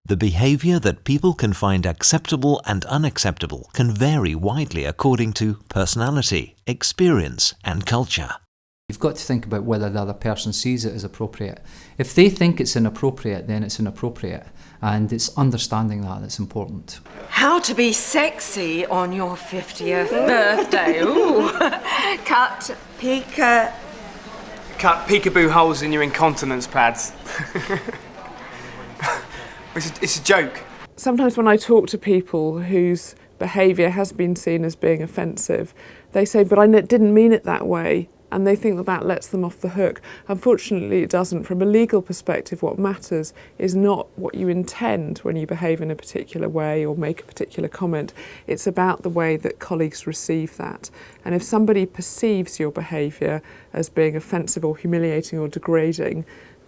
The behaviour that people can find acceptable and unacceptable can vary widely according to personality, experience and culture. You've got to think about whether the other person sees it as appropriate. If they think it's inappropriate, then it's inappropriate. And it's understanding that's important. How to be sexy on your 50th birthday. Ooh. Cut peekaboo holes in your incontinence pads. It's a joke. Sometimes when I talk to people whose behaviour has been seen as being offensive, they say, but I didn't mean it that way, and they think that lets them off the hook. Unfortunately, it doesn't. From a legal perspective, what matters is not what you intend when you behave in a particular way or make a particular comment. It's about the way that colleagues receive that. And if somebody perceives your behaviour as being offensive or humiliating or degrading,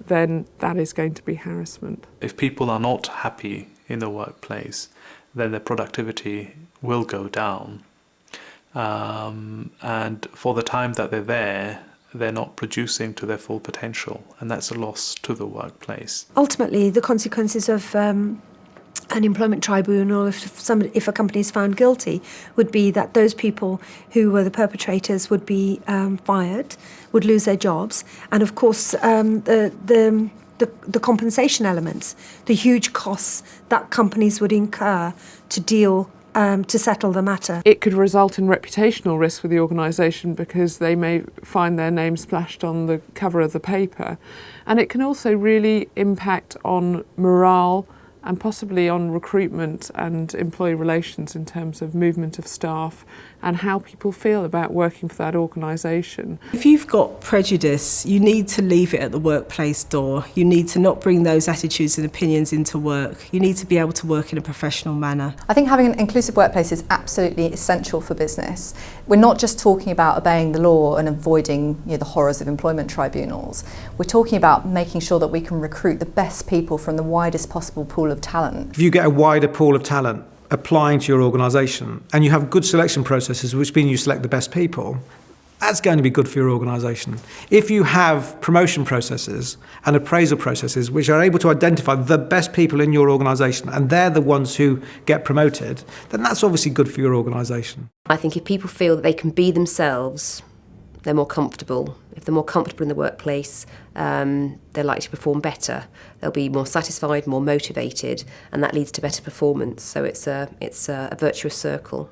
then that is going to be harassment. If people are not happy in the workplace, then their productivity will go down. And for the time that they're there, they're not producing to their full potential, and that's a loss to the workplace. Ultimately, the consequences of an employment tribunal, if a company is found guilty, would be that those people who were the perpetrators would be fired, would lose their jobs, and of course the compensation elements, the huge costs that companies would incur to deal to settle the matter. It could result in reputational risk for the organisation because they may find their name splashed on the cover of the paper, and it can also really impact on morale and possibly on recruitment and employee relations in terms of movement of staff and how people feel about working for that organisation. If you've got prejudice, you need to leave it at the workplace door. You need to not bring those attitudes and opinions into work. You need to be able to work in a professional manner. I think having an inclusive workplace is absolutely essential for business. We're not just talking about obeying the law and avoiding the horrors of employment tribunals. We're talking about making sure that we can recruit the best people from the widest possible pool of talent. If you get a wider pool of talent applying to your organisation and you have good selection processes, which mean you select the best people, that's going to be good for your organisation. If you have promotion processes and appraisal processes which are able to identify the best people in your organisation and they're the ones who get promoted, then that's obviously good for your organisation. I think if people feel that they can be themselves, they're more comfortable. If they're more comfortable in the workplace, they're likely to perform better. They'll be more satisfied, more motivated, and that leads to better performance. So it's a virtuous circle.